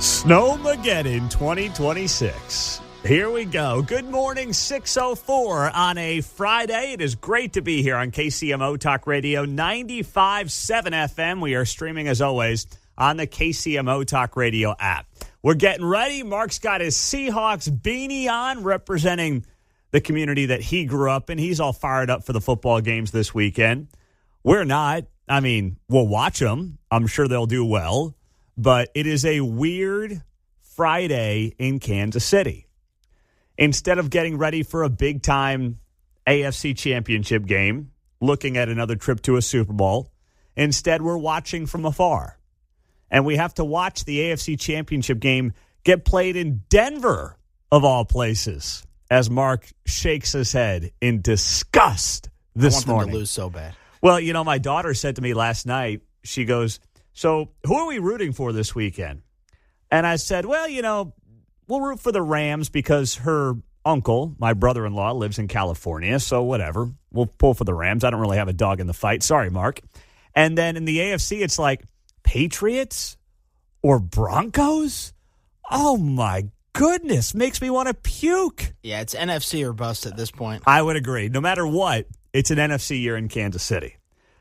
Snowmageddon 2026. Here we go. Good morning, 6:04 on a Friday. It is great to be here on KCMO Talk Radio 95.7 FM. We are streaming, as always, on the KCMO Talk Radio app. We're getting ready. Mark's got his Seahawks beanie on, representing the community that he grew up in. He's all fired up for the football games this weekend. We're not. I mean, we'll watch them. I'm sure they'll do well. But it is a weird Friday in Kansas City. Instead of getting ready for a big-time AFC championship game, looking at another trip to a Super Bowl, instead we're watching from afar. And we have to watch the AFC championship game get played in Denver, of all places, as Mark shakes his head in disgust this morning. I want them to lose so bad. Well, you know, my daughter said to me last night, she goes, "So who are we rooting for this weekend?" And I said, well, you know, we'll root for the Rams because her uncle, my brother-in-law, lives in California. So whatever. We'll pull for the Rams. I don't really have a dog in the fight. Sorry, Mark. And then in the AFC, it's like Patriots or Broncos? Oh, my goodness. Makes me want to puke. Yeah, it's NFC or bust at this point. I would agree. No matter what, it's an NFC year in Kansas City.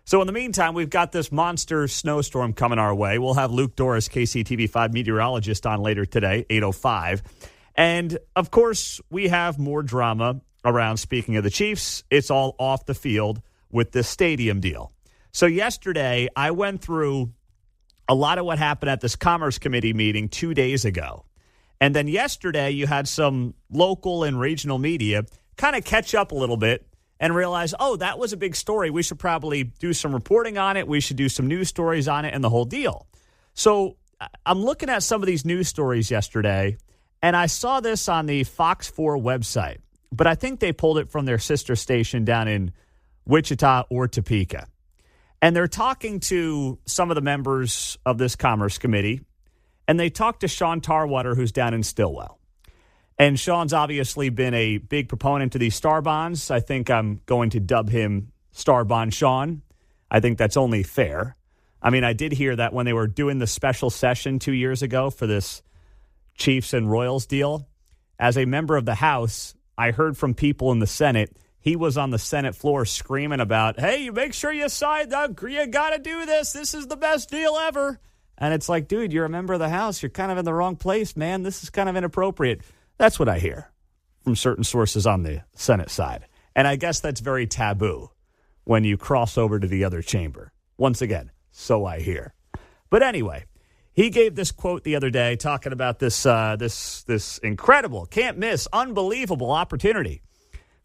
So in the meantime, we've got this monster snowstorm coming our way. We'll have Luke Doris, KCTV5 meteorologist, on later today, 8:05. And, of course, we have more drama around, speaking of the Chiefs. It's all off the field with this stadium deal. So yesterday, I went through a lot of what happened at this Commerce Committee meeting 2 days ago. And then yesterday, you had some local and regional media kind of catch up a little bit and realize, oh, that was a big story. We should probably do some reporting on it. We should do some news stories on it and the whole deal. So I'm looking at some of these news stories yesterday, and I saw this on the Fox 4 website, but I think they pulled it from their sister station down in Wichita or Topeka. And they're talking to some of the members of this Commerce Committee, and they talked to Sean Tarwater, who's down in Stillwell. And Sean's obviously been a big proponent to these star bonds. I think I'm going to dub him Star Bond Sean. I think that's only fair. I mean, I did hear that when they were doing the special session 2 years ago for this Chiefs and Royals deal, as a member of the House, I heard from people in the Senate, he was on the Senate floor screaming about, hey, you make sure you sign that. You got to do this. This is the best deal ever. And it's like, dude, you're a member of the House. You're kind of in the wrong place, man. This is kind of inappropriate. That's what I hear from certain sources on the Senate side. And I guess that's very taboo when you cross over to the other chamber. Once again, so I hear. But anyway, he gave this quote the other day talking about this incredible, can't miss, unbelievable opportunity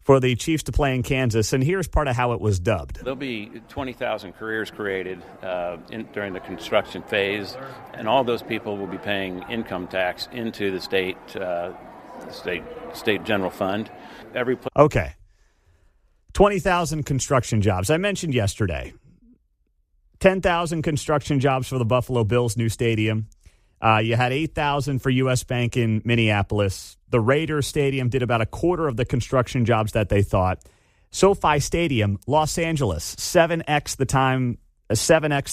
for the Chiefs to play in Kansas. And here's part of how it was dubbed. There'll be 20,000 careers created during the construction phase, and all those people will be paying income tax into the state general fund. Okay. 20,000 construction jobs. I mentioned yesterday. 10,000 construction jobs for the Buffalo Bills' new stadium. You had 8,000 for U.S. Bank in Minneapolis. The Raiders Stadium did about a quarter of the construction jobs that they thought. SoFi Stadium, Los Angeles, 7x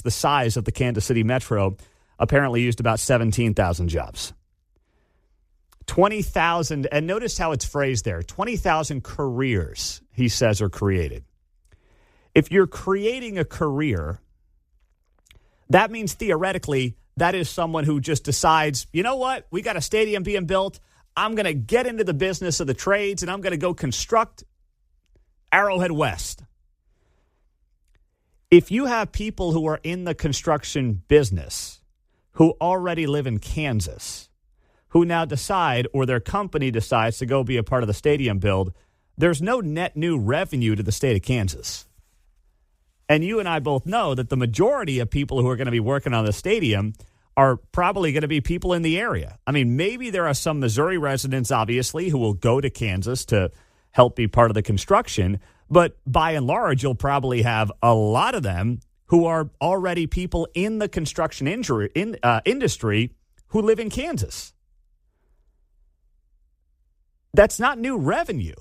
the size of the Kansas City Metro, apparently used about 17,000 jobs. 20,000, and notice how it's phrased there, 20,000 careers, he says, are created. If you're creating a career, that means theoretically that is someone who just decides, you know what, we got a stadium being built, I'm going to get into the business of the trades, and I'm going to go construct Arrowhead West. If you have people who are in the construction business who already live in Kansas, who now decide, or their company decides to go be a part of the stadium build, there's no net new revenue to the state of Kansas. And you and I both know that the majority of people who are going to be working on the stadium are probably going to be people in the area. I mean, maybe there are some Missouri residents, obviously, who will go to Kansas to help be part of the construction. But by and large, you'll probably have a lot of them who are already people in the construction industry who live in Kansas. That's not new revenue.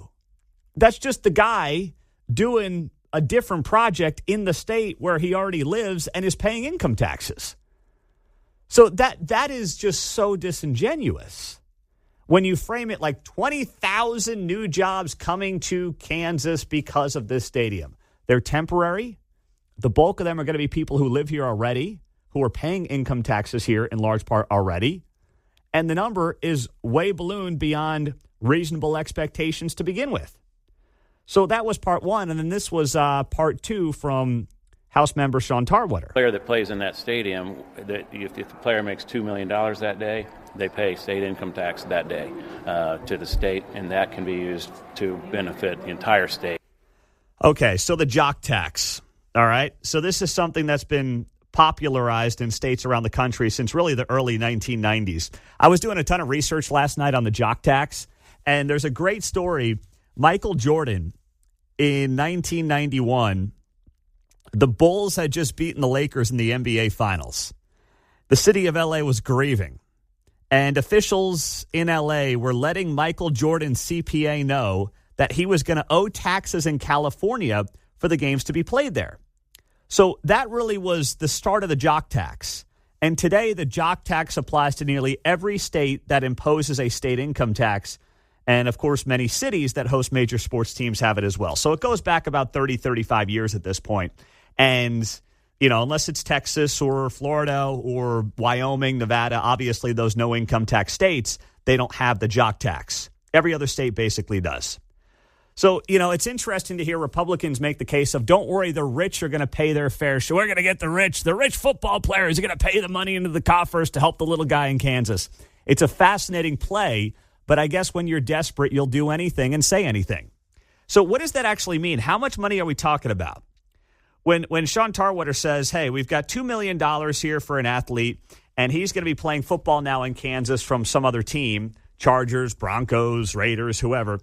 That's just the guy doing a different project in the state where he already lives and is paying income taxes. So that is just so disingenuous when you frame it like 20,000 new jobs coming to Kansas because of this stadium. They're temporary. The bulk of them are going to be people who live here already, who are paying income taxes here in large part already. And the number is way ballooned beyond reasonable expectations to begin with. So that was part one. And then this was part two from House member Sean Tarwater. The player that plays in that stadium, if the player makes $2 million that day, they pay state income tax that day to the state, and that can be used to benefit the entire state. Okay, so the jock tax. All right. So this is something that's been popularized in states around the country since really the early 1990s. I was doing a ton of research last night on the jock tax, and there's a great story. Michael Jordan, in 1991, the Bulls had just beaten the Lakers in the NBA Finals. The city of L.A. was grieving, and officials in L.A. were letting Michael Jordan's CPA know that he was going to owe taxes in California for the games to be played there. So that really was the start of the jock tax. And today, the jock tax applies to nearly every state that imposes a state income tax. And, of course, many cities that host major sports teams have it as well. So it goes back about 30, 35 years at this point. And, you know, unless it's Texas or Florida or Wyoming, Nevada, obviously those no income tax states, they don't have the jock tax. Every other state basically does. So, you know, it's interesting to hear Republicans make the case of, don't worry, the rich are going to pay their fair share. We're going to get the rich football players are going to pay the money into the coffers to help the little guy in Kansas. It's a fascinating play, but I guess when you're desperate, you'll do anything and say anything. So what does that actually mean? How much money are we talking about? When Sean Tarwater says, hey, we've got $2 million here for an athlete, and he's going to be playing football now in Kansas from some other team, Chargers, Broncos, Raiders, whoever,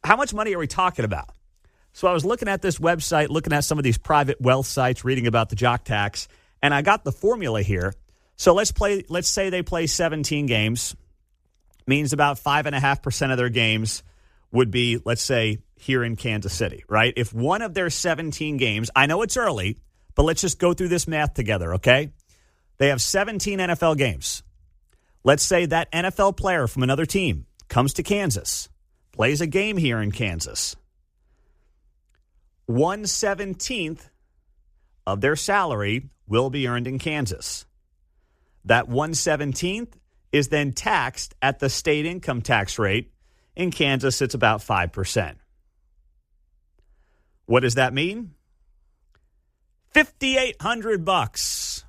how much money are we talking about? So I was looking at this website, looking at some of these private wealth sites, reading about the jock tax, and I got the formula here. So let's say they play 17 games, means about 5.5% of their games would be, let's say, here in Kansas City, right? If one of their 17 games, I know it's early, but let's just go through this math together, okay? They have 17 NFL games. Let's say that NFL player from another team comes to Kansas, plays a game here in Kansas. 1/17 of their salary will be earned in Kansas. That 1/17 is then taxed at the state income tax rate. In Kansas, it's about 5%. What does that mean? $5,800.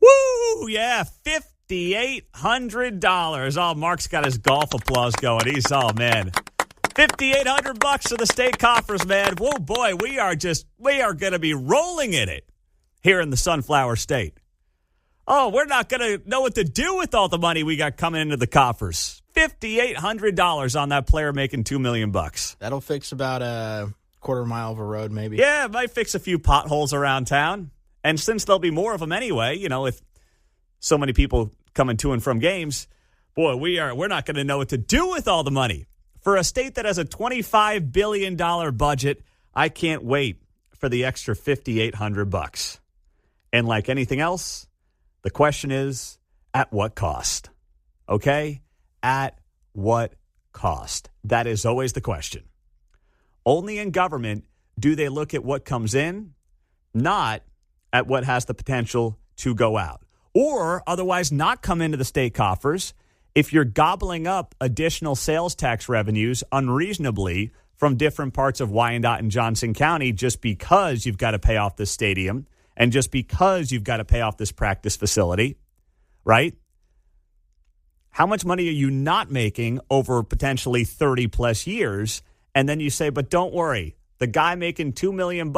Woo! Yeah, $5,800. Oh, Mark's got his golf applause going. He's, oh, man. $5,800 to the state coffers, man. Whoa, boy, we are going to be rolling in it here in the Sunflower State. Oh, we're not going to know what to do with all the money we got coming into the coffers. $5,800 on that player making $2 million. That'll fix about a quarter mile of a road, maybe. Yeah, it might fix a few potholes around town. And since there'll be more of them anyway, you know, with so many people coming to and from games, boy, we're not going to know what to do with all the money. For a state that has a $25 billion budget, I can't wait for the extra $5,800. And like anything else, the question is, at what cost? Okay? At what cost? That is always the question. Only in government do they look at what comes in, not at what has the potential to go out. Or otherwise not come into the state coffers if you're gobbling up additional sales tax revenues unreasonably from different parts of Wyandotte and Johnson County just because you've got to pay off this stadium and just because you've got to pay off this practice facility, right? How much money are you not making over potentially 30 plus years? And then you say, but don't worry, the guy making $2 million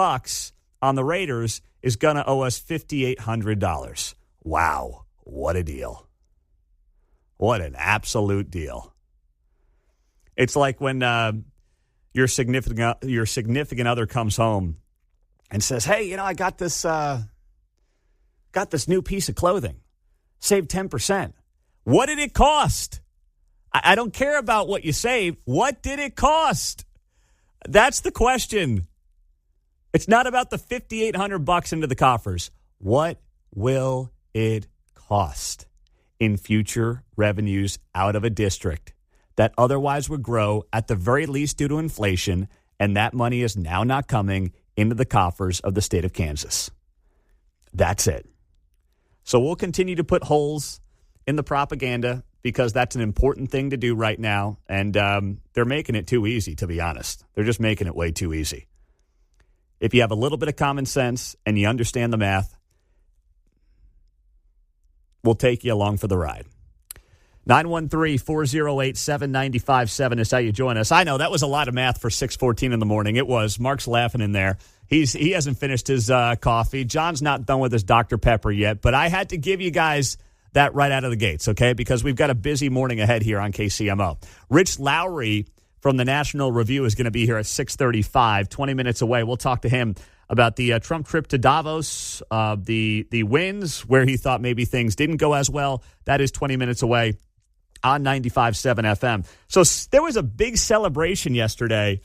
on the Raiders is going to owe us $5,800. Wow, what a deal. What an absolute deal. It's like when your significant other comes home and says, hey, you know, I got this new piece of clothing. Saved 10%. What did it cost? I don't care about what you saved. What did it cost? That's the question. It's not about the $5,800 into the coffers. What will it cost? in future revenues out of a district that otherwise would grow at the very least due to inflation, and that money is now not coming into the coffers of the state of Kansas. That's it. So we'll continue to put holes in the propaganda because that's an important thing to do right now, and they're making it too easy, to be honest. They're just making it way too easy. If you have a little bit of common sense and you understand the math, we'll take you along for the ride. 913-408-7957 is how you join us. I know that was a lot of math for 6:14 in the morning. It was. Mark's laughing in there. He hasn't finished his coffee. John's not done with his Dr. Pepper yet, but I had to give you guys that right out of the gates, okay? Because we've got a busy morning ahead here on KCMO. Rich Lowry from the National Review is going to be here at 6:35, 20 minutes away. We'll talk to him about the Trump trip to Davos, the wins, where he thought maybe things didn't go as well. That is 20 minutes away on 95.7 FM. So there was a big celebration yesterday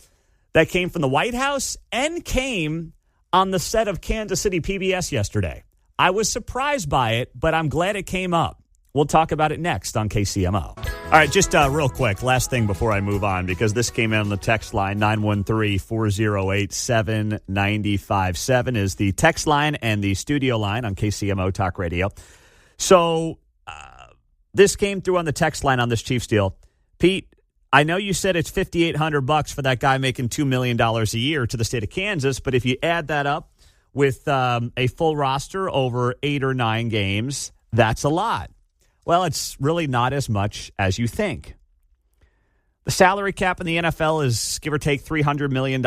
that came from the White House and came on the set of Kansas City PBS yesterday. I was surprised by it, but I'm glad it came up. We'll talk about it next on KCMO. All right, just real quick, last thing before I move on, because this came in on the text line, 913-408-7957 is the text line and the studio line on KCMO Talk Radio. So this came through on the text line on this Chiefs deal. Pete, I know you said it's $5,800 for that guy making $2 million a year to the state of Kansas, but if you add that up with a full roster over 8 or 9 games, that's a lot. Well, it's really not as much as you think. The salary cap in the NFL is, give or take, $300 million.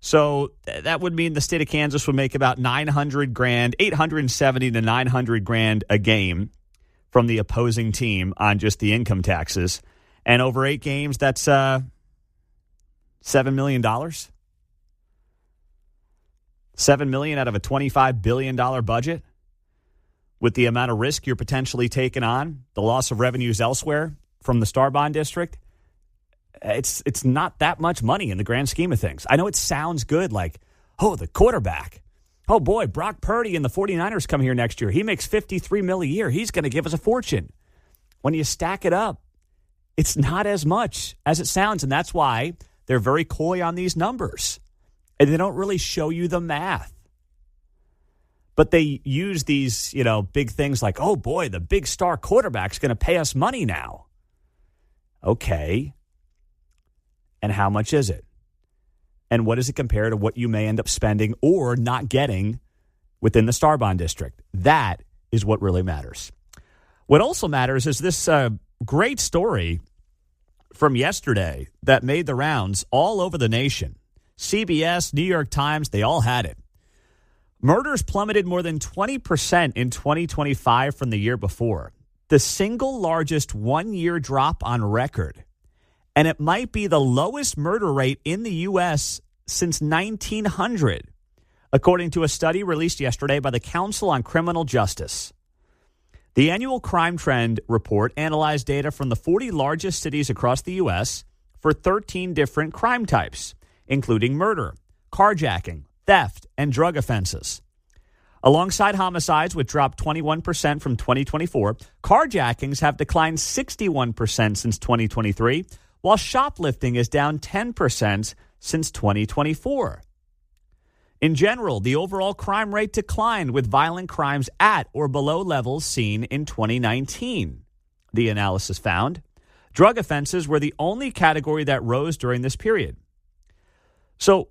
So that would mean the state of Kansas would make about $900,000, $870,000 to $900,000 a game from the opposing team on just the income taxes. And over 8 games, that's $7 million. $7 million out of a $25 billion budget. With the amount of risk you're potentially taking on, the loss of revenues elsewhere from the Star Bond District, it's not that much money in the grand scheme of things. I know it sounds good, like, oh, the quarterback. Oh, boy, Brock Purdy and the 49ers come here next year. He makes $53 million a year. He's going to give us a fortune. When you stack it up, it's not as much as it sounds, and that's why they're very coy on these numbers. And they don't really show you the math. But they use these, big things like, oh, boy, the big star quarterback's going to pay us money now. Okay. And how much is it? And what does it compare to what you may end up spending or not getting within the Star Bond District? That is what really matters. What also matters is this great story from yesterday that made the rounds all over the nation. CBS, New York Times, they all had it. Murders plummeted more than 20% in 2025 from the year before, the single largest one-year drop on record. And it might be the lowest murder rate in the U.S. since 1900, according to a study released yesterday by the Council on Criminal Justice. The annual crime trend report analyzed data from the 40 largest cities across the U.S. for 13 different crime types, including murder, carjacking, theft, and drug offenses. Alongside homicides, which dropped 21% from 2024, carjackings have declined 61% since 2023, while shoplifting is down 10% since 2024. In general, the overall crime rate declined, with violent crimes at or below levels seen in 2019. The analysis found drug offenses were the only category that rose during this period. So,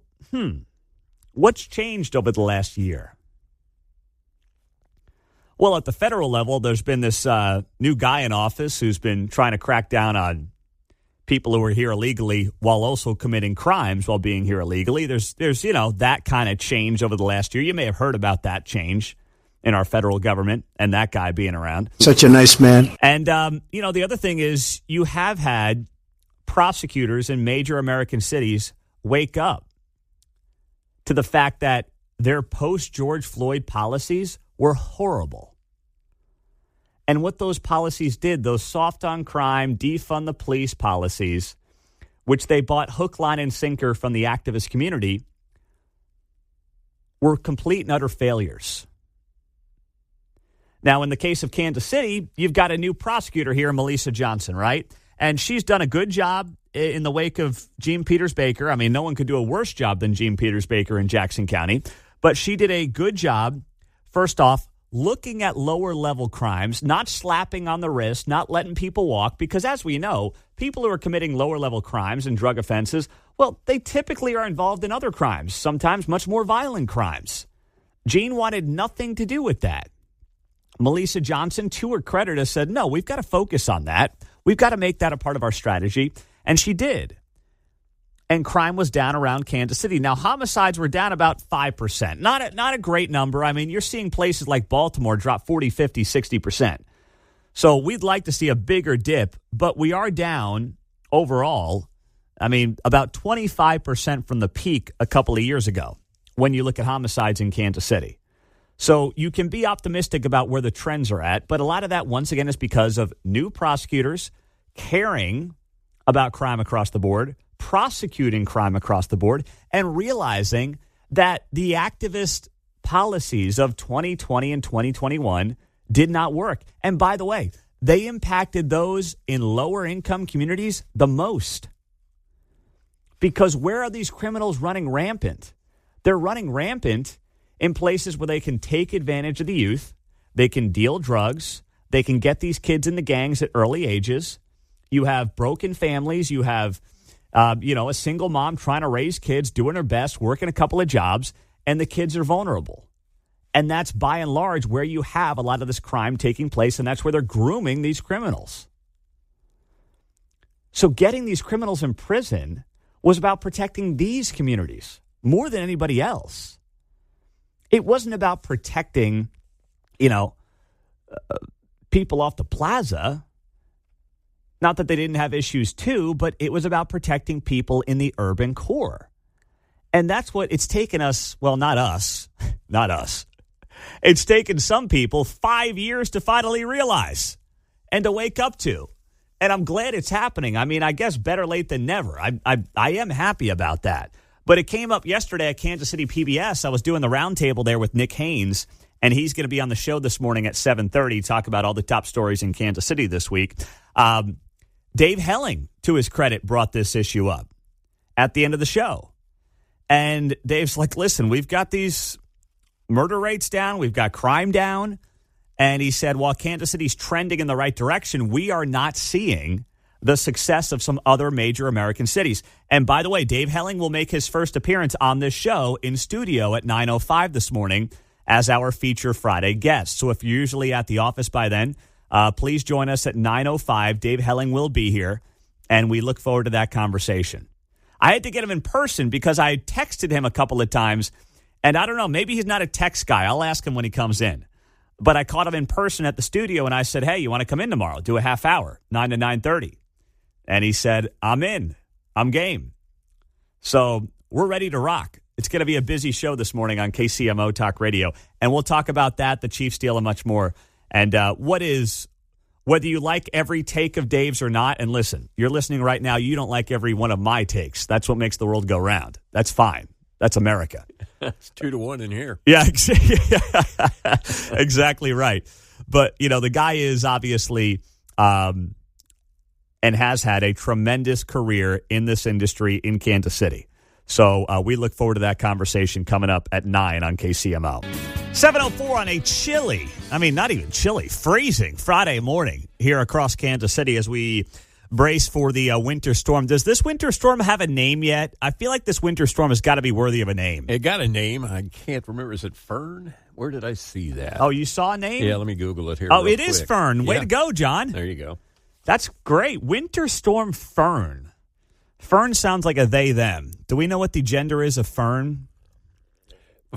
what's changed over the last year? Well, at the federal level, there's been this new guy in office who's been trying to crack down on people who are here illegally while also committing crimes while being here illegally. There's that kind of change over the last year. You may have heard about that change in our federal government and that guy being around. Such a nice man. And, the other thing is you have had prosecutors in major American cities wake up to the fact that their post-George Floyd policies were horrible. And what those policies did, those soft on crime, defund the police policies, which they bought hook, line, and sinker from the activist community, were complete and utter failures. Now, in the case of Kansas City, you've got a new prosecutor here, Melissa Johnson, right? And she's done a good job in the wake of Gene Peters Baker. I mean, no one could do a worse job than Gene Peters Baker in Jackson County. But she did a good job, first off, looking at lower-level crimes, not slapping on the wrist, not letting people walk. Because as we know, people who are committing lower-level crimes and drug offenses, well, they typically are involved in other crimes, sometimes much more violent crimes. Gene wanted nothing to do with that. Melissa Johnson, to her credit, has said, no, we've got to focus on that. We've got to make that a part of our strategy. And she did. And crime was down around Kansas City. Now, homicides were down about 5%. Not a great number. I mean, you're seeing places like Baltimore drop 40, 50, 60%. So we'd like to see a bigger dip, but we are down overall, I mean, about 25% from the peak a couple of years ago when you look at homicides in Kansas City. So you can be optimistic about where the trends are at, but a lot of that, once again, is because of new prosecutors caring about crime across the board, prosecuting crime across the board, and realizing that the activist policies of 2020 and 2021 did not work. And by the way, they impacted those in lower income communities the most. Because where are these criminals running rampant? They're running rampant in places where they can take advantage of the youth, they can deal drugs, they can get these kids in the gangs at early ages. You have broken families, you have a single mom trying to raise kids, doing her best, working a couple of jobs, and the kids are vulnerable. And that's by and large where you have a lot of this crime taking place, and that's where they're grooming these criminals. So getting these criminals in prison was about protecting these communities more than anybody else. It wasn't about protecting, people off the plaza. Not that they didn't have issues too, but it was about protecting people in the urban core. And that's what it's taken us, well, not us. It's taken some people 5 years to finally realize and to wake up to. And I'm glad it's happening. I mean, I guess better late than never. I am happy about that. But it came up yesterday at Kansas City PBS. I was doing the roundtable there with Nick Haynes, and he's going to be on the show this morning at 7:30, talk about all the top stories in Kansas City this week. Dave Helling, to his credit, brought this issue up at the end of the show. And Dave's like, listen, we've got these murder rates down. We've got crime down. And he said, while Kansas City's trending in the right direction, we are not seeing the success of some other major American cities. And by the way, Dave Helling will make his first appearance on this show in studio at 9:05 this morning as our feature Friday guest. So if you're usually at the office by then, please join us at 9:05. Dave Helling will be here, and we look forward to that conversation. I had to get him in person because I texted him a couple of times, and I don't know, maybe he's not a text guy. I'll ask him when he comes in. But I caught him in person at the studio, and I said, hey, you want to come in tomorrow? Do a half hour, 9 to 9:30. And he said, I'm in. I'm game. So we're ready to rock. It's going to be a busy show this morning on KCMO Talk Radio, and we'll talk about that, the Chiefs deal, and much more. And whether you like every take of Dave's or not, and listen, you're listening right now, you don't like every one of my takes. That's what makes the world go round. That's fine. That's America. It's 2-1 in here. Yeah, exactly right. But, the guy is obviously and has had a tremendous career in this industry in Kansas City. So we look forward to that conversation coming up at 9 on KCMO. 7:04 on a chilly, not even chilly, freezing Friday morning here across Kansas City as we brace for the winter storm. Does this winter storm have a name yet? I feel like this winter storm has got to be worthy of a name. It got a name. I can't remember. Is it Fern? Where did I see that? Oh, you saw a name? Yeah, let me Google it here. Oh, it is Fern. Way to go, John. There you go. That's great. Winter storm Fern. Fern sounds like a they, them. Do we know what the gender is of Fern?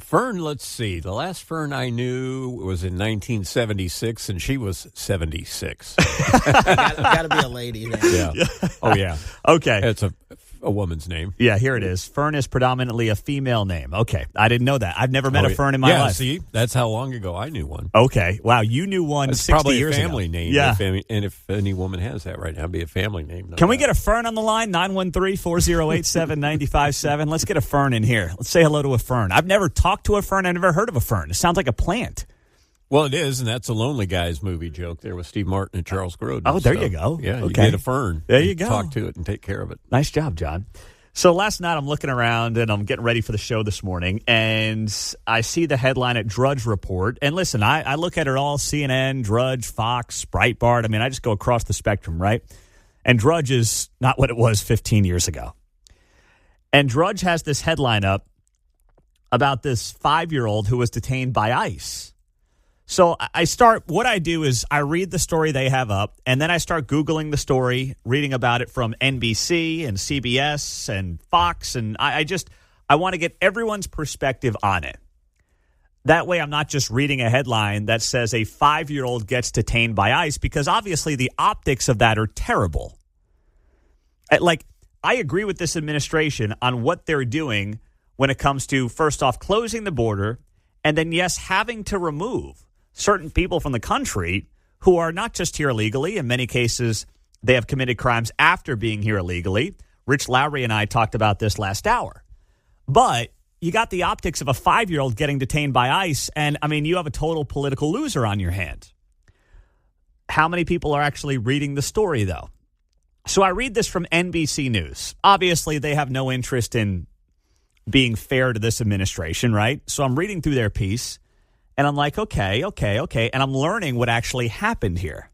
Fern, let's see. The last Fern I knew was in 1976, and she was 76. Got to be a lady then. Yeah. Oh, yeah. Okay. It's a woman's name. Yeah, here it is. Fern is predominantly a female name. Okay. I didn't know that. I've never met a Fern in my life. See, that's how long ago I knew one. Okay. Wow, you knew one it's 60 probably years a family ago. name. Yeah. And if any woman has that right now, it'd be a family name. Can we get a Fern on the line? 913-408-7957. Let's get a Fern in here. Let's say hello to a Fern. I've never talked to a Fern. I've never heard of a Fern. It sounds like a plant. Well, it is, and that's a Lonely Guys movie joke there with Steve Martin and Charles Grodin. Oh, there you go. Yeah, okay. You get a fern. There you go. Talk to it and take care of it. Nice job, John. So last night I'm looking around and I'm getting ready for the show this morning, and I see the headline at Drudge Report. And listen, I look at it all, CNN, Drudge, Fox, Breitbart. I mean, I just go across the spectrum, right? And Drudge is not what it was 15 years ago. And Drudge has this headline up about this 5-year-old who was detained by ICE. So what I do is I read the story they have up, and then I start Googling the story, reading about it from NBC and CBS and Fox, and I want to get everyone's perspective on it. That way I'm not just reading a headline that says a 5-year-old gets detained by ICE, because obviously the optics of that are terrible. I agree with this administration on what they're doing when it comes to, first off, closing the border, and then, yes, having to remove certain people from the country who are not just here illegally. In many cases, they have committed crimes after being here illegally. Rich Lowry and I talked about this last hour. But you got the optics of a 5-year-old getting detained by ICE, and, I mean, you have a total political loser on your hands. How many people are actually reading the story, though? So I read this from NBC News. Obviously, they have no interest in being fair to this administration, right? So I'm reading through their piece, and I'm like, okay. And I'm learning what actually happened here.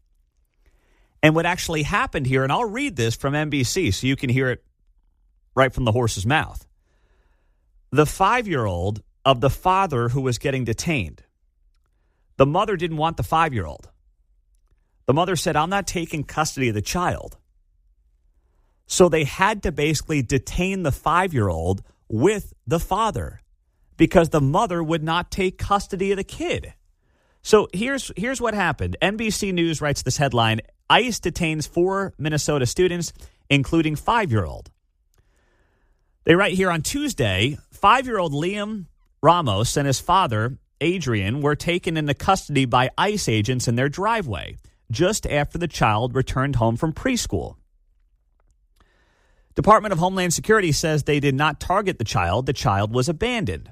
And what actually happened here, and I'll read this from NBC so you can hear it right from the horse's mouth. The 5-year-old of the father who was getting detained. The mother didn't want the 5-year-old. The mother said, I'm not taking custody of the child. So they had to basically detain the 5-year-old with the father because the mother would not take custody of the kid. So here's what happened. NBC News writes this headline, ICE detains 4 Minnesota students, including 5-year-old. They write here on Tuesday, 5-year-old Liam Ramos and his father, Adrian, were taken into custody by ICE agents in their driveway just after the child returned home from preschool. Department of Homeland Security says they did not target the child. The child was abandoned.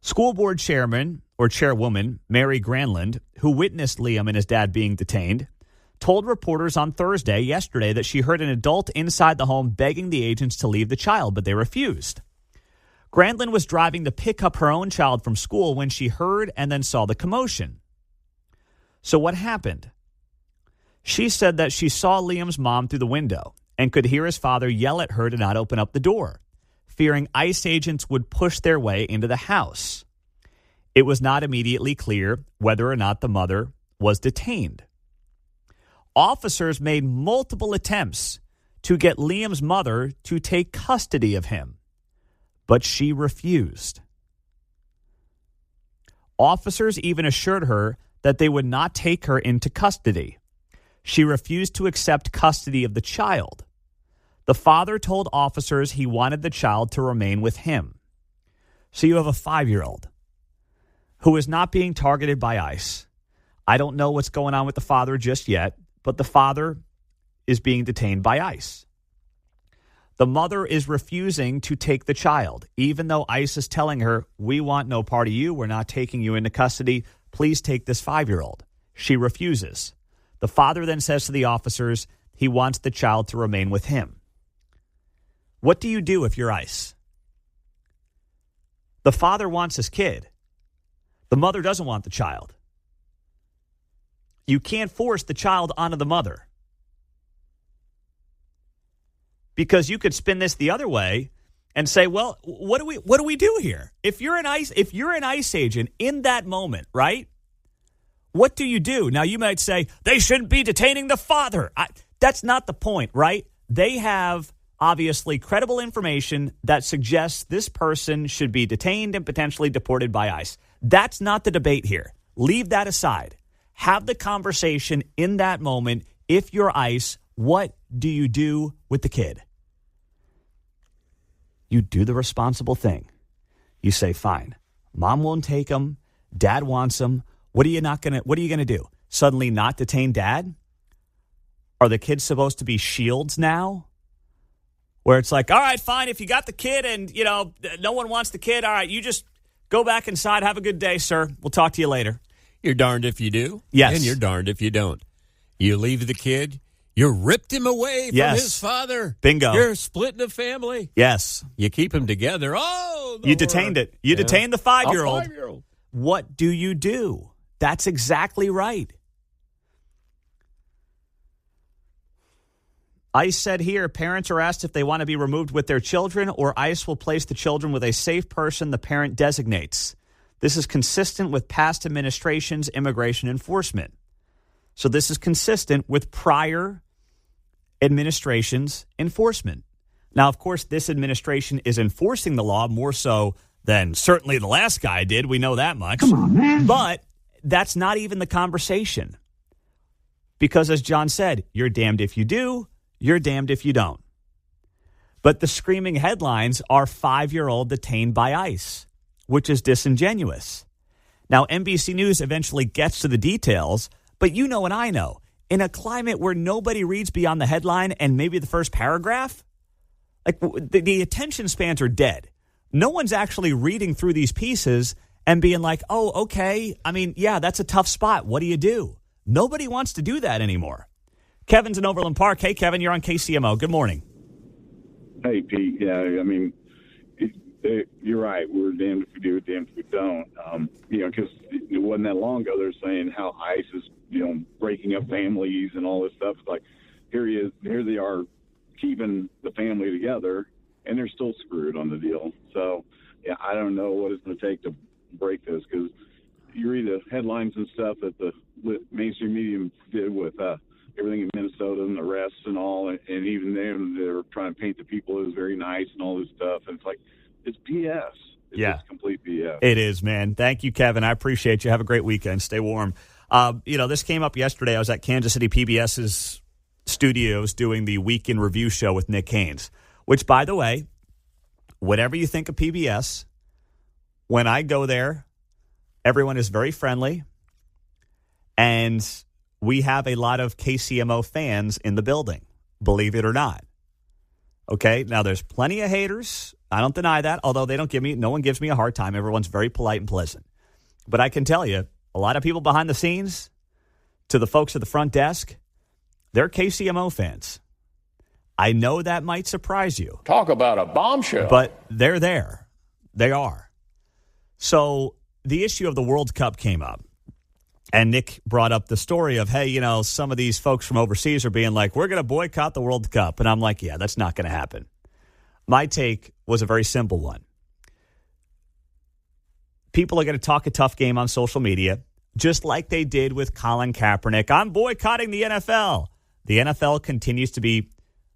School board chairman or chairwoman Mary Granlund, who witnessed Liam and his dad being detained, told reporters on yesterday, that she heard an adult inside the home begging the agents to leave the child, but they refused. Granlund was driving to pick up her own child from school when she heard and then saw the commotion. So what happened? She said that she saw Liam's mom through the window and could hear his father yell at her to not open up the door, fearing ICE agents would push their way into the house. It was not immediately clear whether or not the mother was detained. Officers made multiple attempts to get Liam's mother to take custody of him, but she refused. Officers even assured her that they would not take her into custody. She refused to accept custody of the child. The father told officers he wanted the child to remain with him. So you have a 5-year-old who is not being targeted by ICE. I don't know what's going on with the father just yet, but the father is being detained by ICE. The mother is refusing to take the child, even though ICE is telling her, we want no part of you. We're not taking you into custody. Please take this 5-year-old. She refuses. The father then says to the officers he wants the child to remain with him. What do you do if you're ICE? The father wants his kid. The mother doesn't want the child. You can't force the child onto the mother. Because you could spin this the other way and say, well, what do we do here? If you're an ICE agent in that moment, right? What do you do? Now, you might say, they shouldn't be detaining the father. That's not the point, right? They have, obviously, credible information that suggests this person should be detained and potentially deported by ICE. That's not the debate here. Leave that aside. Have the conversation in that moment. If you're ICE, what do you do with the kid? You do the responsible thing. You say, fine, mom won't take him. Dad wants him. What are you going to do? Suddenly not detain dad? Are the kids supposed to be shields now? Where it's like, all right, fine, if you got the kid and, no one wants the kid, all right, you just go back inside, have a good day, sir. We'll talk to you later. You're darned if you do. Yes. And you're darned if you don't. You leave the kid. You ripped him away from his father. Bingo. You're splitting a family. Yes. You keep them together. Oh, you detained it. You detained the 5-year-old. A 5-year-old. What do you do? That's exactly right. ICE said here, parents are asked if they want to be removed with their children, or ICE will place the children with a safe person the parent designates. This is consistent with past administrations' immigration enforcement. So this is consistent with prior administration's enforcement. Now, of course, this administration is enforcing the law more so than certainly the last guy did. We know that much. Come on, man. But that's not even the conversation. Because as John said, you're damned if you do, you're damned if you don't. But the screaming headlines are 5-year-old detained by ICE, which is disingenuous. Now, NBC News eventually gets to the details, but you know and I know, in a climate where nobody reads beyond the headline and maybe the first paragraph, like the attention spans are dead. No one's actually reading through these pieces and being like, oh, okay, I mean, yeah, that's a tough spot. What do you do? Nobody wants to do that anymore. Kevin's in Overland Park. Hey, Kevin, you're on KCMO. Good morning. Hey, Pete. Yeah, I mean, you're right. We're damned if we do, damned if we don't. Because it wasn't that long ago they're saying how ICE is, breaking up families and all this stuff. It's like, here they are keeping the family together, and they're still screwed on the deal. So, yeah, I don't know what it's going to take to break this, because you read the headlines and stuff that the mainstream media did with everything in Minnesota and the arrests and all, and even them, they're trying to paint the people as very nice and all this stuff. And it's like, it's BS. It's just complete BS. It is, man. Thank you, Kevin. I appreciate you. Have a great weekend. Stay warm. This came up yesterday. I was at Kansas City PBS's studios doing the Week in Review show with Nick Haynes, which, by the way, whatever you think of PBS, when I go there, everyone is very friendly, and we have a lot of KCMO fans in the building, believe it or not. Okay, now there's plenty of haters. I don't deny that, although no one gives me a hard time. Everyone's very polite and pleasant. But I can tell you, a lot of people behind the scenes, to the folks at the front desk, they're KCMO fans. I know that might surprise you. Talk about a bombshell. But they're there. They are. So the issue of the World Cup came up. And Nick brought up the story of, hey, some of these folks from overseas are being like, we're going to boycott the World Cup. And I'm like, yeah, that's not going to happen. My take was a very simple one. People are going to talk a tough game on social media, just like they did with Colin Kaepernick. I'm boycotting the NFL. The NFL continues to be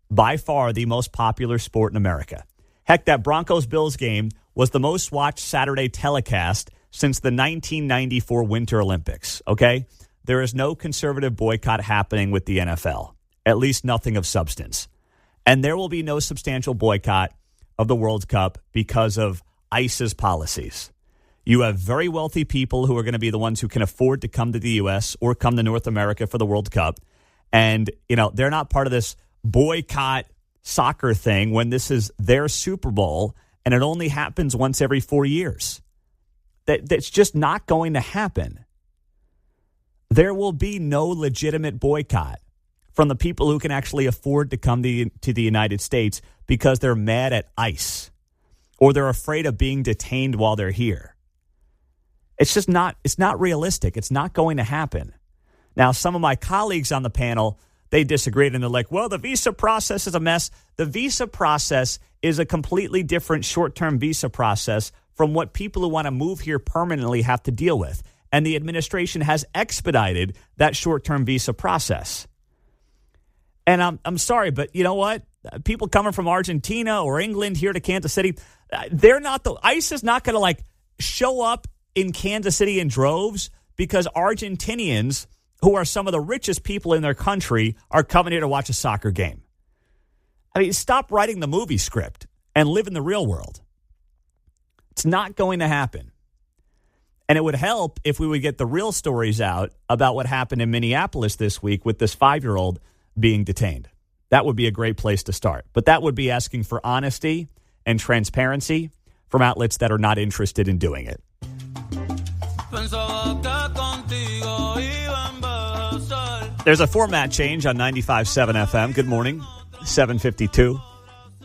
by far the most popular sport in America. Heck, that Broncos-Bills game was the most watched Saturday telecast since the 1994 Winter Olympics, okay? There is no conservative boycott happening with the NFL, at least nothing of substance. And there will be no substantial boycott of the World Cup because of ICE's policies. You have very wealthy people who are going to be the ones who can afford to come to the U.S. or come to North America for the World Cup. And, they're not part of this boycott soccer thing when this is their Super Bowl and it only happens once every 4 years. That's just not going to happen. There will be no legitimate boycott from the people who can actually afford to come to the United States because they're mad at ICE or they're afraid of being detained while they're here. It's not realistic. It's not going to happen. Now, some of my colleagues on the panel, they disagreed and they're like, well, the visa process is a mess. The visa process is a completely different short-term visa process from what people who want to move here permanently have to deal with. And the administration has expedited that short-term visa process. And I'm sorry, but you know what? People coming from Argentina or England here to Kansas City, ICE is not going to show up in Kansas City in droves because Argentinians, who are some of the richest people in their country, are coming here to watch a soccer game. I mean, stop writing the movie script and live in the real world. It's not going to happen. And it would help if we would get the real stories out about what happened in Minneapolis this week with this 5-year-old being detained. That would be a great place to start. But that would be asking for honesty and transparency from outlets that are not interested in doing it. There's a format change on 95.7 FM. Good morning, 7:52.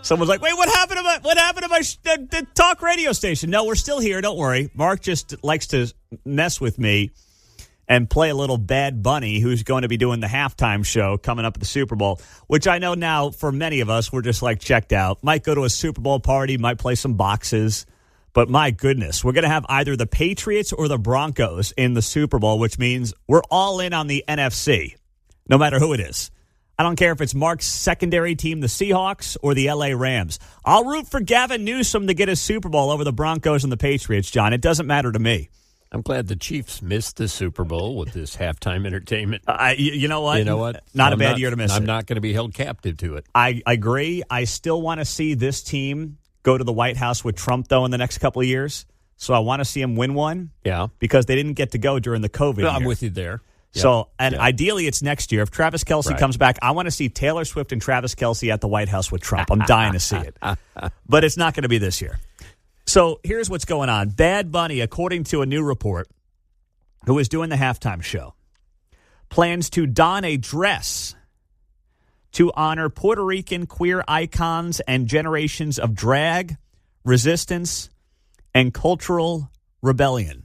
Someone's like, wait, what happened to my the talk radio station? No, we're still here. Don't worry. Mark just likes to mess with me and play a little Bad Bunny, who's going to be doing the halftime show coming up at the Super Bowl, which I know now for many of us, we're just like checked out. Might go to a Super Bowl party, might play some boxes. But my goodness, we're going to have either the Patriots or the Broncos in the Super Bowl, which means we're all in on the NFC, no matter who it is. I don't care if it's Mark's secondary team, the Seahawks, or the L.A. Rams. I'll root for Gavin Newsom to get his Super Bowl over the Broncos and the Patriots, John. It doesn't matter to me. I'm glad the Chiefs missed the Super Bowl with this halftime entertainment. You know what? Not a bad year to miss it. I'm not going to be held captive to it. I agree. I still want to see this team go to the White House with Trump, though, in the next couple of years. So I want to see him win one. Yeah. Because they didn't get to go during the COVID year. I'm with you there. So, ideally, it's next year. If Travis Kelce comes back, I want to see Taylor Swift and Travis Kelce at the White House with Trump. I'm dying to see it. But it's not going to be this year. So here's what's going on. Bad Bunny, according to a new report, who is doing the halftime show, plans to don a dress to honor Puerto Rican queer icons and generations of drag, resistance, and cultural rebellion.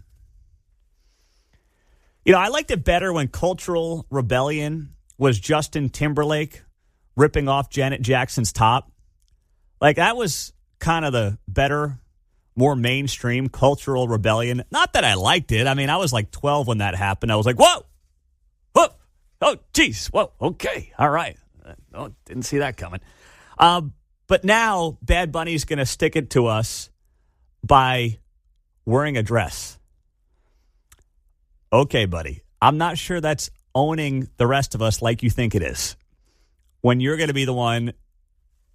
You know, I liked it better when cultural rebellion was Justin Timberlake ripping off Janet Jackson's top. Like, that was kind of the better, more mainstream cultural rebellion. Not that I liked it. I mean, I was like 12 when that happened. I was like, whoa, oh, geez, whoa, okay, all right. Oh, didn't see that coming. But now Bad Bunny's going to stick it to us by wearing a dress. Okay, buddy, I'm not sure that's owning the rest of us like you think it is. When you're going to be the one,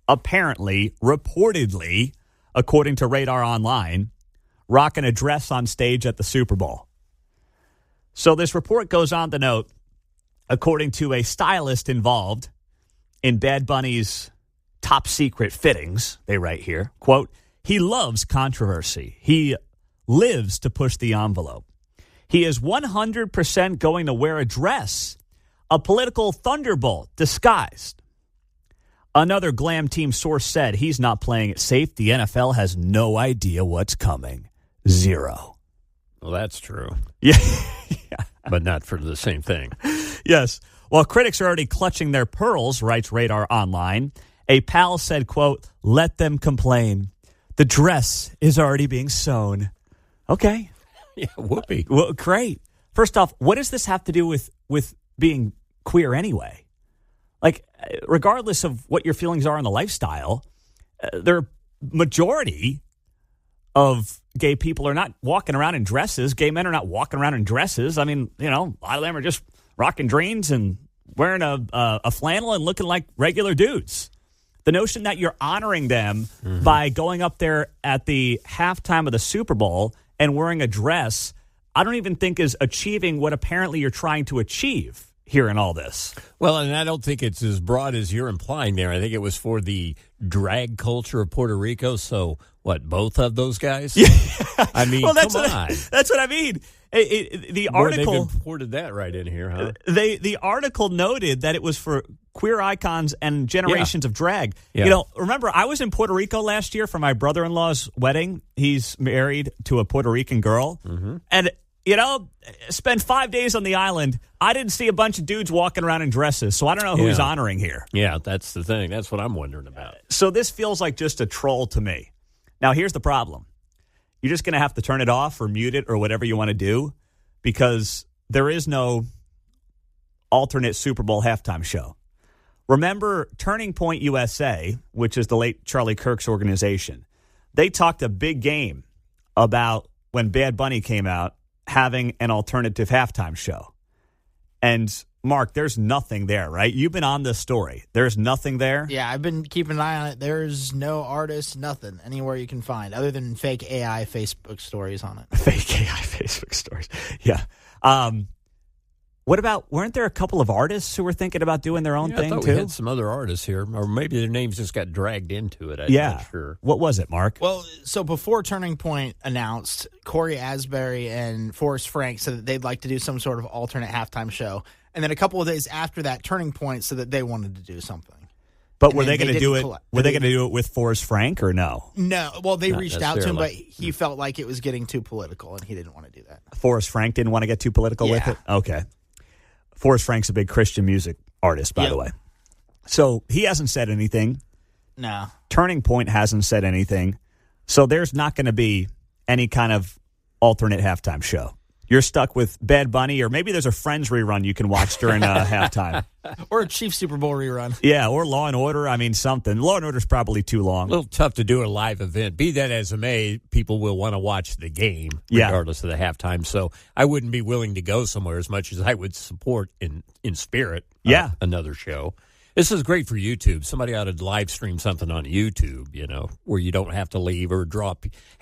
apparently, reportedly, according to Radar Online, rocking a dress on stage at the Super Bowl. So this report goes on to note, according to a stylist involved in Bad Bunny's top secret fittings, they write here, quote, he loves controversy. He lives to push the envelope. He is 100% going to wear a dress, a political thunderbolt disguised. Another Glam Team source said he's not playing it safe. The NFL has no idea what's coming. Zero. Well, that's true. Yeah. But not for the same thing. Yes. While critics are already clutching their pearls, writes Radar Online, a pal said, quote, let them complain. The dress is already being sewn. Okay. Yeah, whoopee. Well, great. First off, what does this have to do with being queer anyway? Like, regardless of what your feelings are in the lifestyle, the majority of gay people are not walking around in dresses. Gay men are not walking around in dresses. I mean, you know, a lot of them are just rocking dreams and wearing a flannel and looking like regular dudes. The notion that you're honoring them by going up there at the halftime of the Super Bowl and wearing a dress, I don't even think is achieving what apparently you're trying to achieve here in all this. Well, and I don't think it's as broad as you're implying there. I think it was for the drag culture of Puerto Rico. So, what, both of those guys? Yeah. I mean, well, that's come on. That's what I mean. The article... They've imported that right in here, huh? The article noted that it was for queer icons and generations of drag. Yeah. You know, remember, I was in Puerto Rico last year for my brother-in-law's wedding. He's married to a Puerto Rican girl. Mm-hmm. And, you know, spent 5 days on the island. I didn't see a bunch of dudes walking around in dresses, so I don't know who he's honoring here. Yeah, that's the thing. That's what I'm wondering about. So this feels like just a troll to me. Now, here's the problem. You're just going to have to turn it off or mute it or whatever you want to do because there is no alternate Super Bowl halftime show. Remember Turning Point USA, which is the late Charlie Kirk's organization. They talked a big game about when Bad Bunny came out having an alternative halftime show. And Mark, there's nothing there, right? You've been on this story. There's nothing there? Yeah, I've been keeping an eye on it. There's no artist, nothing, anywhere you can find, other than fake AI Facebook stories on it. Fake AI Facebook stories. Yeah. What about, weren't there a couple of artists who were thinking about doing their own thing, I thought too? We had some other artists here, or maybe their names just got dragged into it. I'm not sure. What was it, Mark? Well, so before Turning Point announced, Corey Asbury and Forrest Frank said that they'd like to do some sort of alternate halftime show. And then a couple of days after that, Turning Point said that they wanted to do something. But were they going to do it? Were they going to do it with Forrest Frank or no? No. Well, they Not reached out to him, but necessarily. he felt like it was getting too political, and he didn't want to do that. Forrest Frank didn't want to get too political with Yeah. it? Okay. Forrest Frank's a big Christian music artist, by Yep. the way. So he hasn't said anything. No. Turning Point hasn't said anything. So there's not going to be any kind of alternate halftime show. You're stuck with Bad Bunny, or maybe there's a Friends rerun you can watch during halftime. Or a Chiefs Super Bowl rerun. Yeah, or Law and Order. I mean, something. Law and Order's probably too A long. little tough to do a live event. Be that as it may, people will want to watch the game Yeah. regardless of the halftime. So I wouldn't be willing to go somewhere as much as I would support in spirit Yeah. another show. This is great for YouTube. Somebody ought to live stream something on YouTube, where you don't have to leave or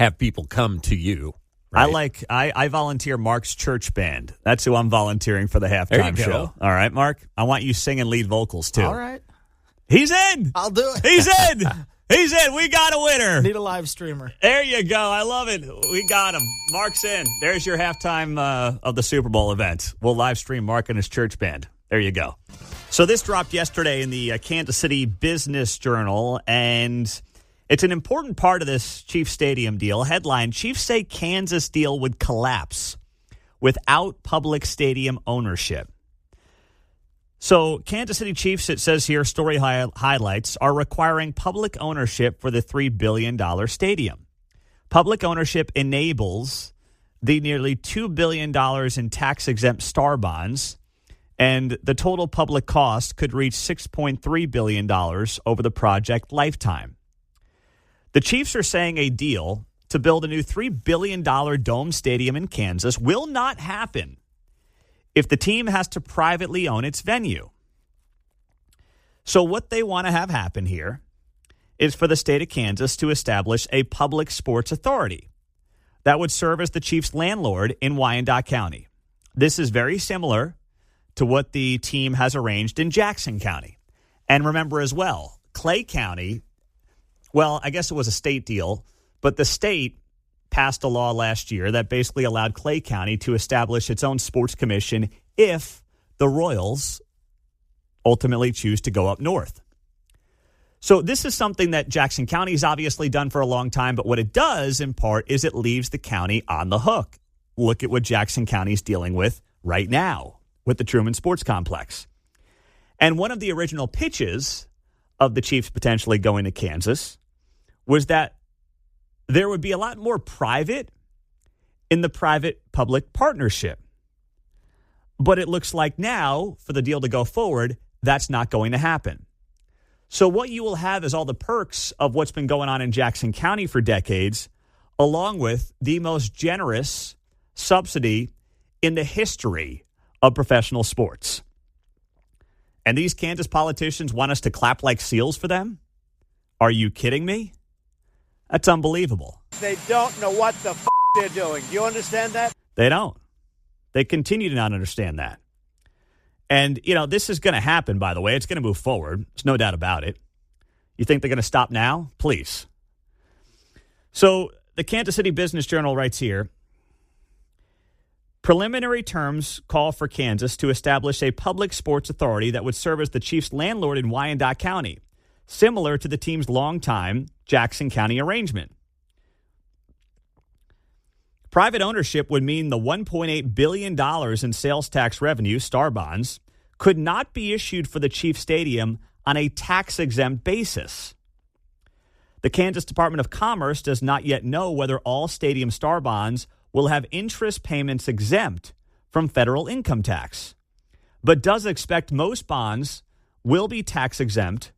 have people come to you. Right? I volunteer Mark's church band. That's who I'm volunteering for the There halftime you go. show. All right, Mark? I want you singing lead vocals, too. All right. He's in! I'll do it. He's in! He's in! We got a winner! Need a live streamer. There you go. I love it. We got him. Mark's in. There's your halftime of the Super Bowl event. We'll live stream Mark and his church band. There you go. So this dropped yesterday in the Kansas City Business Journal, and it's an important part of this Chiefs Stadium deal. Headline, Chiefs say Kansas deal would collapse without public stadium ownership. So Kansas City Chiefs, it says here, story highlights, are requiring public ownership for the $3 billion stadium. Public ownership enables the nearly $2 billion in tax-exempt star bonds, and the total public cost could reach $6.3 billion over the project lifetime. The Chiefs are saying a deal to build a new $3 billion dome stadium in Kansas will not happen if the team has to privately own its venue. So what they want to have happen here is for the state of Kansas to establish a public sports authority that would serve as the Chiefs' landlord in Wyandotte County. This is very similar to what the team has arranged in Jackson County. And remember as well, Clay County, well, I guess it was a state deal, but the state passed a law last year that basically allowed Clay County to establish its own sports commission if the Royals ultimately choose to go up north. So this is something that Jackson County has obviously done for a long time, but what it does in part is it leaves the county on the hook. Look at what Jackson County is dealing with right now with the Truman Sports Complex. And one of the original pitches of the Chiefs potentially going to Kansas was that there would be a lot more private in the private-public partnership. But it looks like now, for the deal to go forward, that's not going to happen. So what you will have is all the perks of what's been going on in Jackson County for decades, along with the most generous subsidy in the history of professional sports. And these Kansas politicians want us to clap like seals for them? Are you kidding me? That's unbelievable. They don't know what the they're doing. Do you understand that? They don't. They continue to not understand that. And, this is going to happen, by the way. It's going to move forward. There's no doubt about it. You think they're going to stop now? Please. So the Kansas City Business Journal writes here, preliminary terms call for Kansas to establish a public sports authority that would serve as the Chiefs' landlord in Wyandotte County, similar to the team's longtime Jackson County arrangement. Private ownership would mean the $1.8 billion in sales tax revenue, star bonds, could not be issued for the Chiefs Stadium on a tax-exempt basis. The Kansas Department of Commerce does not yet know whether all stadium star bonds will have interest payments exempt from federal income tax, but does expect most bonds will be tax-exempt,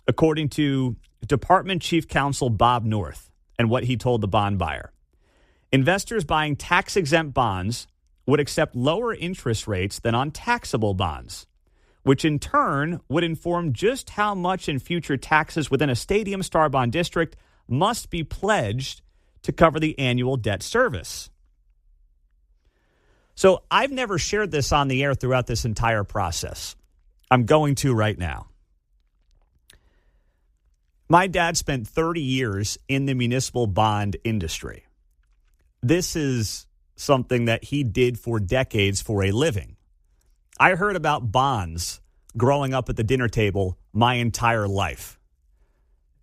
according to Department Chief Counsel Bob North and what he told the bond buyer. Investors buying tax-exempt bonds would accept lower interest rates than on taxable bonds, which in turn would inform just how much in future taxes within a stadium star bond district must be pledged to cover the annual debt service. So I've never shared this on the air throughout this entire process. I'm going to right now. My dad spent 30 years in the municipal bond industry. This is something that he did for decades for a living. I heard about bonds growing up at the dinner table my entire life.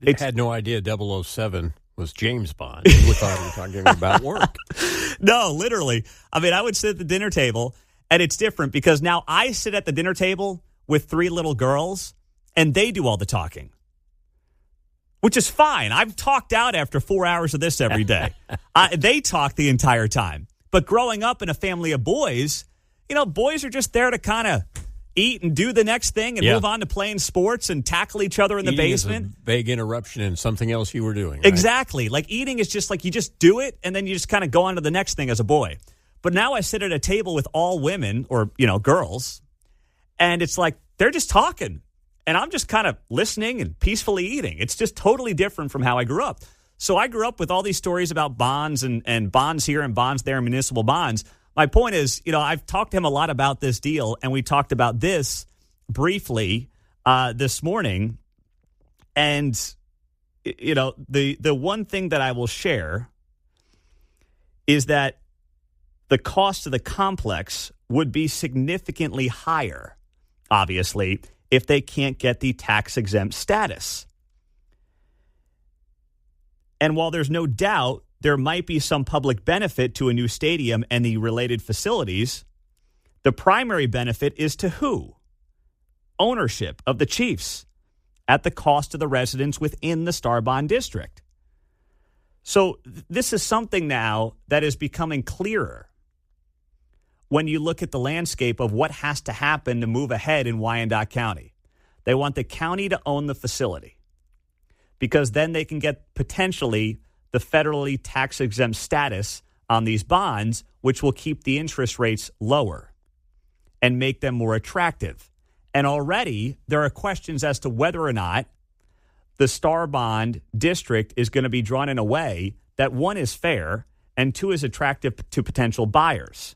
I had no idea 007 was James Bond. You thought we were talking about work. No, literally. I mean, I would sit at the dinner table, and it's different because now I sit at the dinner table with 3 little girls, and they do all the talking, which is fine. I've talked out after 4 hours of this every day. They talk the entire time. But growing up in a family of boys, boys are just there to kind of eat and do the next thing and move on to playing sports and tackle each other in the basement. Is a vague interruption in something else you were doing. Right? Exactly. Like eating is just like you just do it and then you just kind of go on to the next thing as a boy. But now I sit at a table with all women or, girls, and it's like they're just talking. And I'm just kind of listening and peacefully eating. It's just totally different from how I grew up. So I grew up with all these stories about bonds and bonds here and bonds there and municipal bonds. My point is, I've talked to him a lot about this deal, and we talked about this briefly this morning. And, the one thing that I will share is that the cost of the complex would be significantly higher, obviously, if they can't get the tax-exempt status. And while there's no doubt there might be some public benefit to a new stadium and the related facilities, the primary benefit is to who? Ownership of the Chiefs at the cost of the residents within the Star Bond District. So this is something now that is becoming clearer when you look at the landscape of what has to happen to move ahead in Wyandotte County. They want the county to own the facility because then they can get potentially the federally tax-exempt status on these bonds, which will keep the interest rates lower and make them more attractive. And already there are questions as to whether or not the Star Bond District is going to be drawn in a way that, 1, is fair, and 2, is attractive to potential buyers.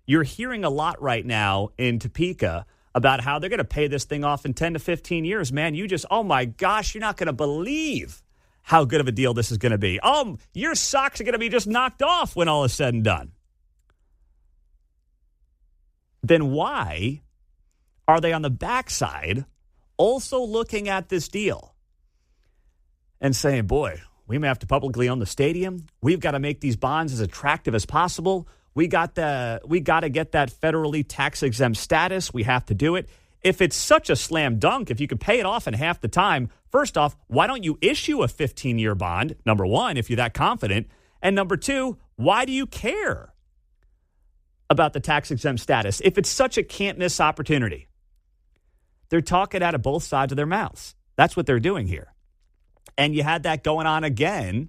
You're hearing a lot right now in Topeka about how they're going to pay this thing off in 10 to 15 years. Man, oh my gosh, you're not going to believe how good of a deal this is going to be. Oh, your socks are going to be just knocked off when all is said and done. Then why are they on the backside also looking at this deal and saying, boy, we may have to publicly own the stadium. We've got to make these bonds as attractive as possible. We got to get that federally tax-exempt status. We have to do it. If it's such a slam dunk, if you could pay it off in half the time, first off, why don't you issue a 15-year bond, number one, if you're that confident? And number two, why do you care about the tax-exempt status if it's such a can't-miss opportunity? They're talking out of both sides of their mouths. That's what they're doing here. And you had that going on again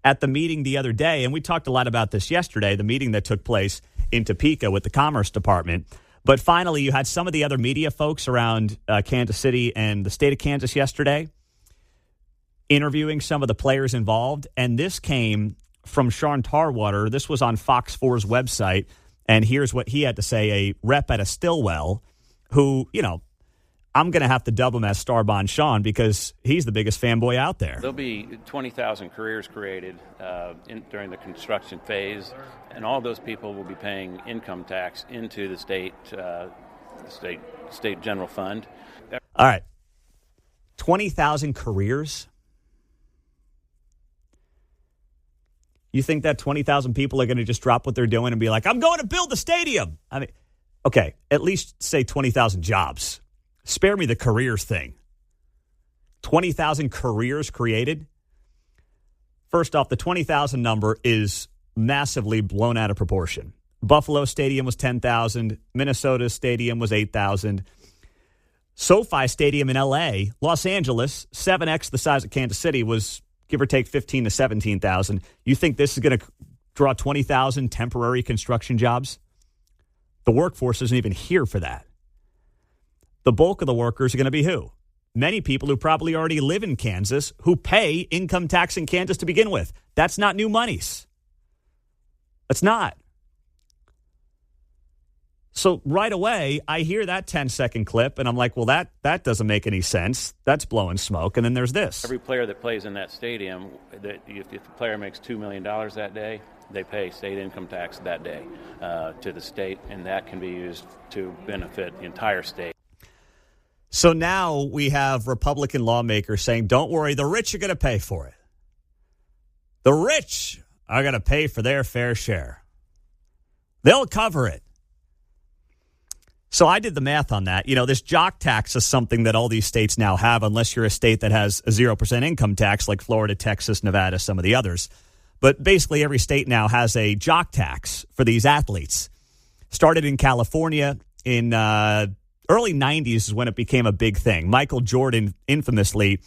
at the meeting the other day, and we talked a lot about this yesterday, the meeting that took place in Topeka with the Commerce Department. But finally, you had some of the other media folks around Kansas City and the state of Kansas yesterday interviewing some of the players involved. And this came from Sean Tarwater. This was on Fox 4's website. And here's what he had to say, a rep at a Stillwell who, I'm going to have to dub him as Star Bond Sean because he's the biggest fanboy out there. There'll be 20,000 careers created during the construction phase, and all those people will be paying income tax into the state general fund. All right. 20,000 careers? You think that 20,000 people are going to just drop what they're doing and be like, I'm going to build a stadium? I mean, okay, at least say 20,000 jobs. Spare me the careers thing. 20,000 careers created? First off, the 20,000 number is massively blown out of proportion. Buffalo Stadium was 10,000. Minnesota Stadium was 8,000. SoFi Stadium in L.A., Los Angeles, 7X the size of Kansas City, was give or take 15 to 17,000. You think this is going to draw 20,000 temporary construction jobs? The workforce isn't even here for that. The bulk of the workers are going to be who? Many people who probably already live in Kansas who pay income tax in Kansas to begin with. That's not new monies. That's not. So right away, I hear that 10-second clip, and I'm like, well, that doesn't make any sense. That's blowing smoke. And then there's this. Every player that plays in that stadium, if the player makes $2 million that day, they pay state income tax that day to the state, and that can be used to benefit the entire state. So now we have Republican lawmakers saying, don't worry, the rich are going to pay for it. The rich are going to pay for their fair share. They'll cover it. So I did the math on that. You know, this jock tax is something that all these states now have, unless you're a state that has a 0% income tax like Florida, Texas, Nevada, some of the others. But basically every state now has a jock tax for these athletes. Started in California in early 90s is when it became a big thing. Michael Jordan infamously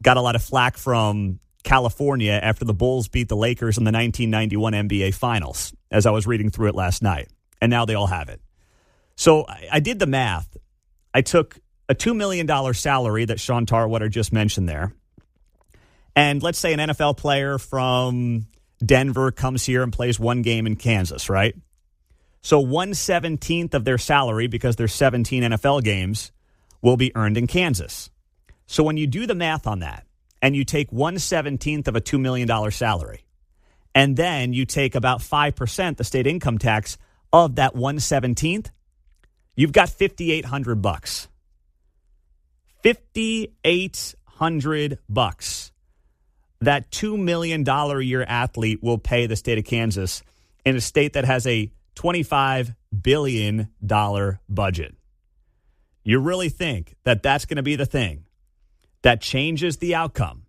got a lot of flack from California after the Bulls beat the Lakers in the 1991 NBA Finals, as I was reading through it last night. And now they all have it. So I did the math. I took a $2 million salary that Sean Tarwater just mentioned there. And let's say an NFL player from Denver comes here and plays one game in Kansas, right? So 1/17 of their salary, because there's 17 NFL games, will be earned in Kansas. So when you do the math on that, and you take 1/17 of a $2 million salary, and then you take about 5%, the state income tax, of that 1/17, you've got $5,800. $5,800. That $2 million a year athlete will pay the state of Kansas in a state that has a $25 billion budget. You really think that that's going to be the thing that changes the outcome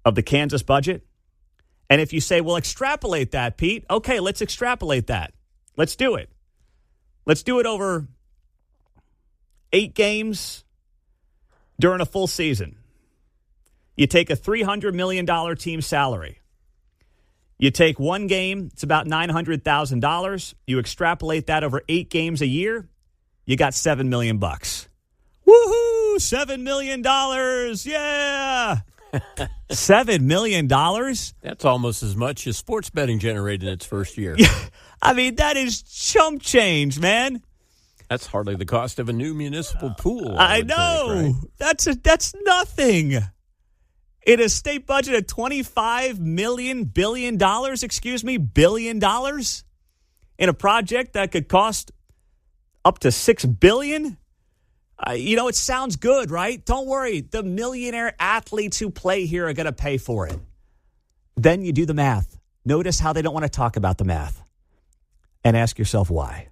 of the Kansas budget? And if you say, well, extrapolate that, Pete. Okay, let's extrapolate that. Let's do it. Let's do it over 8 games during a full season. You take a $300 million team salary. You take one game, it's about $900,000. You extrapolate that over 8 games a year, you got $7 million. Woohoo! $7 million. Yeah. $7 million? That's almost as much as sports betting generated in its first year. I mean, that is chump change, man. That's hardly the cost of a new municipal pool. I know. Think, right? That's nothing. In a state budget of $25 billion, billion dollars, in a project that could cost up to $6 billion. It sounds good, right? Don't worry. The millionaire athletes who play here are going to pay for it. Then you do the math. Notice how they don't want to talk about the math. And ask yourself why.